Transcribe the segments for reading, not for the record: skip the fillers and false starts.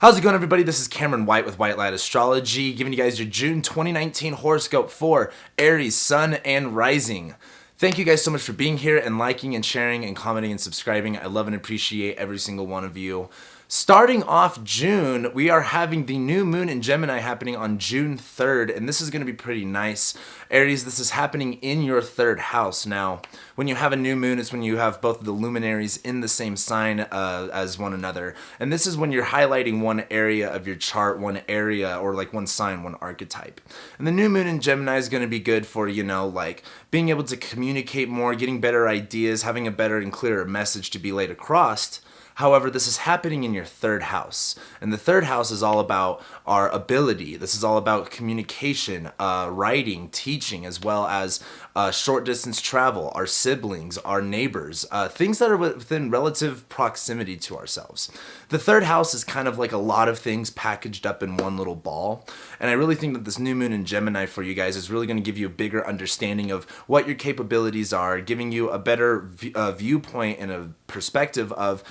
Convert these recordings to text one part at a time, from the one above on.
How's it going, everybody? This is Cameron White with White Light Astrology, giving you guys your June 2019 horoscope for Aries, Sun, and Rising. Thank you guys so much for being here and liking and sharing and commenting and subscribing. I love and appreciate every single one of you. Starting off June, we are having the new moon in Gemini happening on June 3rd, and this is going to be pretty nice. Aries, this is happening in your third house. Now, when you have a new moon, it's when you have both of the luminaries in the same sign as one another. And this is when you're highlighting one area of your chart, one area, or like one sign, one archetype. And the new moon in Gemini is going to be good for, like being able to communicate more, getting better ideas, having a better and clearer message to be laid across. However, this is happening in your third house, and the third house is all about our ability. This is all about communication, writing, teaching, as well as short distance travel, our siblings, our neighbors, things that are within relative proximity to ourselves. The third house is kind of like a lot of things packaged up in one little ball, and I really think that this new moon in Gemini for you guys is really going to give you a bigger understanding of what your capabilities are, giving you a better viewpoint and a perspective of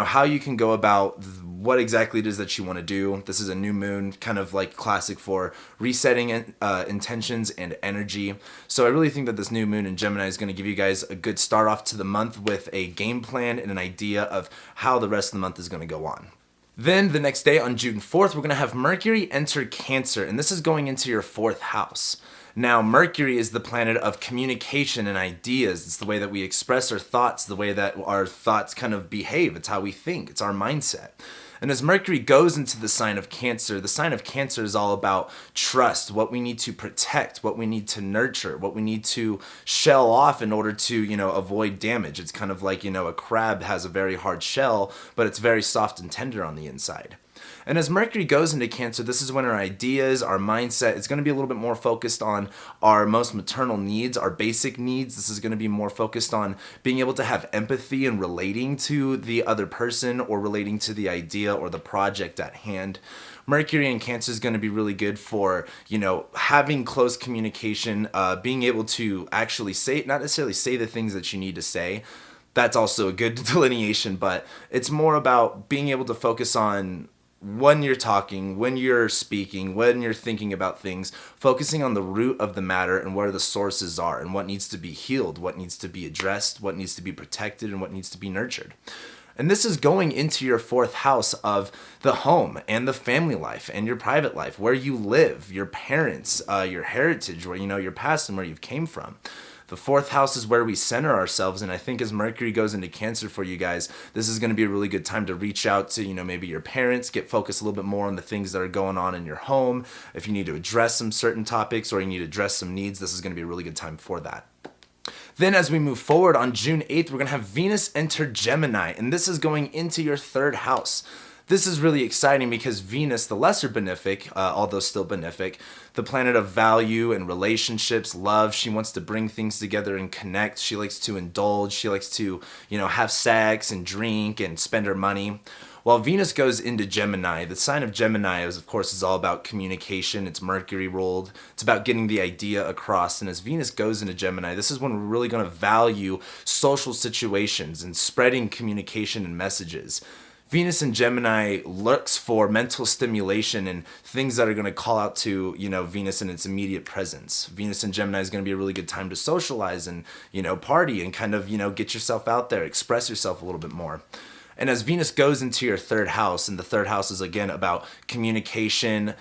how you can go about what exactly it is that you want to do. This is a new moon, kind of like classic for resetting intentions and energy. So I really think that this new moon in Gemini is going to give you guys a good start off to the month with a game plan and an idea of how the rest of the month is going to go on. Then the next day on June 4th, we're going to have Mercury enter Cancer, and this is going into your fourth house. Now, Mercury is the planet of communication and ideas. It's the way that we express our thoughts, the way that our thoughts kind of behave. It's how we think. It's our mindset. And as Mercury goes into the sign of Cancer is all about trust, what we need to protect, what we need to nurture, what we need to shell off in order to, avoid damage. It's kind of like, a crab has a very hard shell, but it's very soft and tender on the inside. And as Mercury goes into Cancer, this is when our ideas, our mindset is going to be a little bit more focused on our most maternal needs, our basic needs. This is going to be more focused on being able to have empathy and relating to the other person or relating to the idea or the project at hand. Mercury in Cancer is going to be really good for, having close communication, being able to actually not necessarily say the things that you need to say. That's also a good delineation, but it's more about being able to focus on when you're talking, when you're speaking, when you're thinking about things, focusing on the root of the matter and where the sources are and what needs to be healed, what needs to be addressed, what needs to be protected, and what needs to be nurtured. And this is going into your fourth house of the home and the family life and your private life, where you live, your parents, your heritage, where your past and where you've came from. The fourth house is where we center ourselves, and I think as Mercury goes into Cancer for you guys, this is going to be a really good time to reach out to, maybe your parents, get focused a little bit more on the things that are going on in your home. If you need to address some certain topics or you need to address some needs, this is going to be a really good time for that. Then as we move forward on June 8th, we're going to have Venus enter Gemini, and this is going into your third house. This is really exciting because Venus, the lesser benefic, although still benefic, the planet of value and relationships, love, she wants to bring things together and connect. She likes to indulge. She likes to, have sex and drink and spend her money. While Venus goes into Gemini, the sign of Gemini is all about communication. It's Mercury ruled. It's about getting the idea across. And as Venus goes into Gemini, this is when we're really going to value social situations and spreading communication and messages. Venus in Gemini looks for mental stimulation and things that are going to call out to, Venus in its immediate presence. Venus in Gemini is going to be a really good time to socialize and, party and kind of, get yourself out there, express yourself a little bit more. And as Venus goes into your third house, and the third house is again about communication,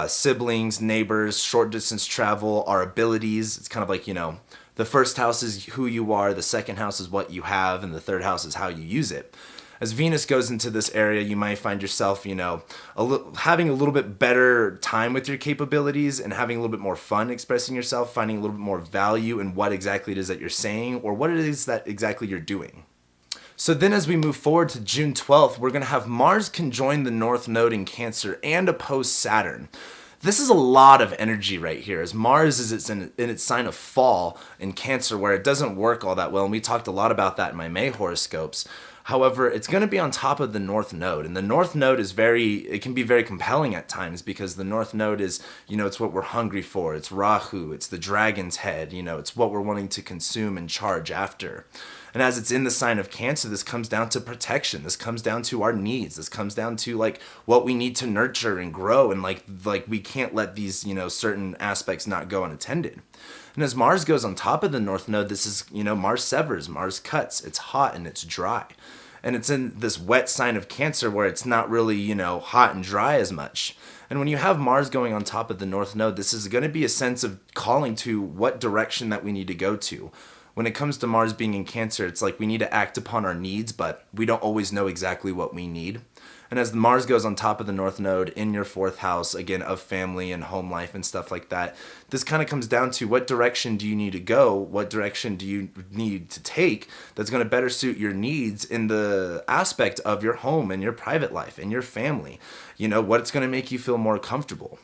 siblings, neighbors, short distance travel, our abilities. It's kind of like, the first house is who you are, the second house is what you have, and the third house is how you use it. As Venus goes into this area, you might find yourself, having a little bit better time with your capabilities and having a little bit more fun expressing yourself, finding a little bit more value in what exactly it is that you're saying or what it is that exactly you're doing. So then as we move forward to June 12th, we're going to have Mars conjoin the North Node in Cancer and oppose Saturn. This is a lot of energy right here, as Mars is in its sign of fall in Cancer, where it doesn't work all that well, and we talked a lot about that in my May horoscopes. However, it's going to be on top of the North Node, and the North Node it can be very compelling at times because the North Node is, it's what we're hungry for. It's Rahu, it's the dragon's head, it's what we're wanting to consume and charge after. And as it's in the sign of Cancer, this comes down to protection. This comes down to our needs. This comes down to like what we need to nurture and grow. And like we can't let these, certain aspects not go unattended. And as Mars goes on top of the North Node, this is, Mars severs, Mars cuts. It's hot and it's dry. And it's in this wet sign of Cancer where it's not really, hot and dry as much. And when you have Mars going on top of the North Node, this is going to be a sense of calling to what direction that we need to go to. When it comes to Mars being in Cancer, it's like we need to act upon our needs, but we don't always know exactly what we need. And as Mars goes on top of the North Node in your 4th house, again, of family and home life and stuff like that, this kind of comes down to what direction do you need to go? What direction do you need to take that's going to better suit your needs in the aspect of your home and your private life and your family? What's going to make you feel more comfortable?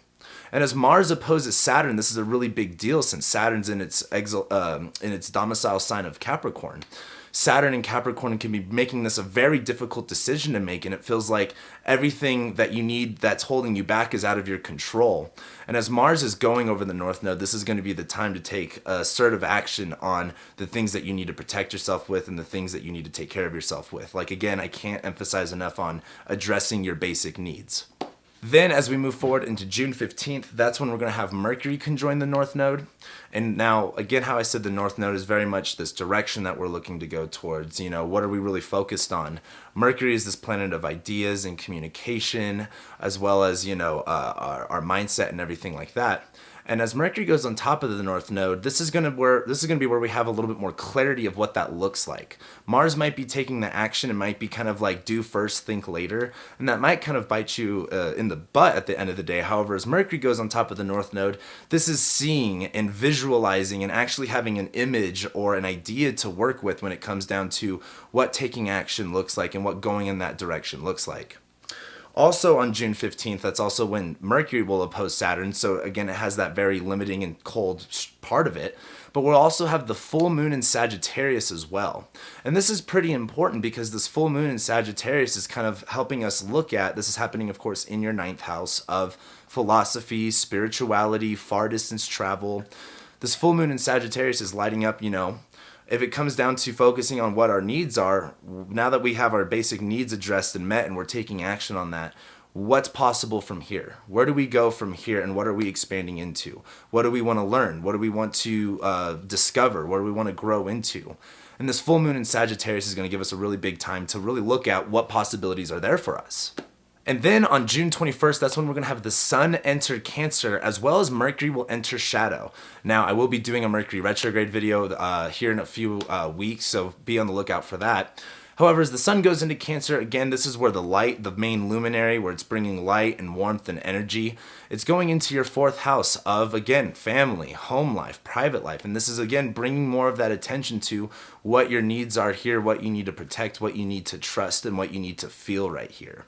And as Mars opposes Saturn, this is a really big deal since Saturn's in its domicile sign of Capricorn. Saturn and Capricorn can be making this a very difficult decision to make, and it feels like everything that you need that's holding you back is out of your control. And as Mars is going over the North Node, this is going to be the time to take assertive action on the things that you need to protect yourself with and the things that you need to take care of yourself with. Like, again, I can't emphasize enough on addressing your basic needs. Then as we move forward into June 15th, that's when we're going to have Mercury conjoin the North Node. And now, again, how I said the North Node is very much this direction that we're looking to go towards. What are we really focused on? Mercury is this planet of ideas and communication, as well as, our mindset and everything like that. And as Mercury goes on top of the North Node, this is going to be where we have a little bit more clarity of what that looks like. Mars might be taking the action and might be kind of like do first, think later, and that might kind of bite you in the butt at the end of the day. However, as Mercury goes on top of the North Node, this is seeing and visualizing and actually having an image or an idea to work with when it comes down to what taking action looks like and what going in that direction looks like. Also on June 15th, that's also when Mercury will oppose Saturn. So again, it has that very limiting and cold part of it. But we'll also have the full moon in Sagittarius as well. And this is pretty important because this full moon in Sagittarius is kind of helping us look at, this is happening, of course, in your 9th house of philosophy, spirituality, far distance travel. This full moon in Sagittarius is lighting up, if it comes down to focusing on what our needs are, now that we have our basic needs addressed and met and we're taking action on that, what's possible from here? Where do we go from here and what are we expanding into? What do we want to learn? What do we want to discover? What do we want to grow into? And this full moon in Sagittarius is going to give us a really big time to really look at what possibilities are there for us. And then on June 21st, that's when we're going to have the Sun enter Cancer, as well as Mercury will enter Shadow. Now, I will be doing a Mercury retrograde video here in a few weeks, so be on the lookout for that. However, as the Sun goes into Cancer, again, this is where the light, the main luminary, where it's bringing light and warmth and energy, it's going into your 4th house of, again, family, home life, private life. And this is, again, bringing more of that attention to what your needs are here, what you need to protect, what you need to trust, and what you need to feel right here.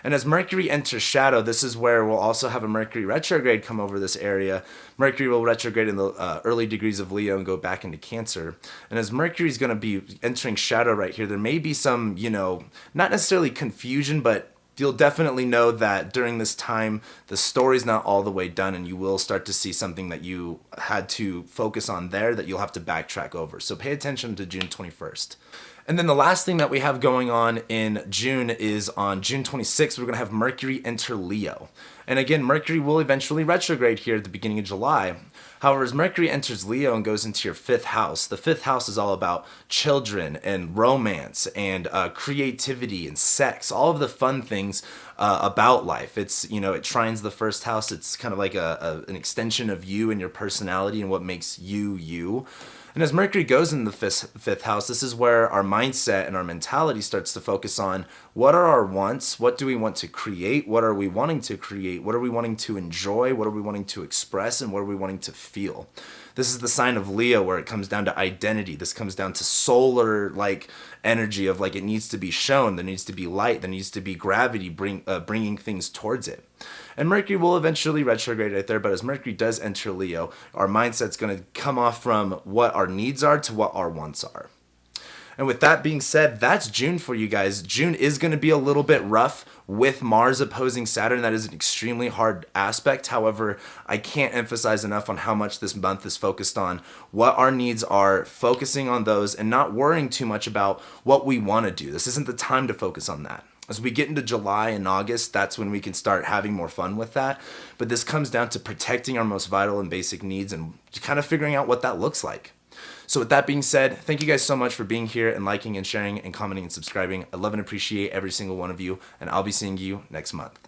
And as Mercury enters Shadow, this is where we'll also have a Mercury retrograde come over this area. Mercury will retrograde in the early degrees of Leo and go back into Cancer. And as Mercury is going to be entering Shadow right here, there may be some, not necessarily confusion, but you'll definitely know that during this time, the story's not all the way done, and you will start to see something that you had to focus on there that you'll have to backtrack over. So pay attention to June 21st. And then the last thing that we have going on in June is on June 26th, we're going to have Mercury enter Leo. And again, Mercury will eventually retrograde here at the beginning of July. However, as Mercury enters Leo and goes into your 5th house, the 5th house is all about children and romance and creativity and sex, all of the fun things about life. It's, it trines the 1st house. It's kind of like an extension of you and your personality and what makes you, you. And as Mercury goes in the 5th house, this is where our mindset and our mentality starts to focus on what are our wants, what do we want to create, what are we wanting to create, what are we wanting to enjoy, what are we wanting to express, and what are we wanting to feel. This is the sign of Leo where it comes down to identity. This comes down to solar-like energy of like it needs to be shown, there needs to be light, there needs to be gravity bringing things towards it. And Mercury will eventually retrograde right there, but as Mercury does enter Leo, our mindset's going to come off from what our needs are to what our wants are. And with that being said, that's June for you guys. June is going to be a little bit rough with Mars opposing Saturn. That is an extremely hard aspect. However, I can't emphasize enough on how much this month is focused on what our needs are, focusing on those and not worrying too much about what we want to do. This isn't the time to focus on that. As we get into July and August, that's when we can start having more fun with that. But this comes down to protecting our most vital and basic needs and kind of figuring out what that looks like. So with that being said, thank you guys so much for being here and liking and sharing and commenting and subscribing. I love and appreciate every single one of you, and I'll be seeing you next month.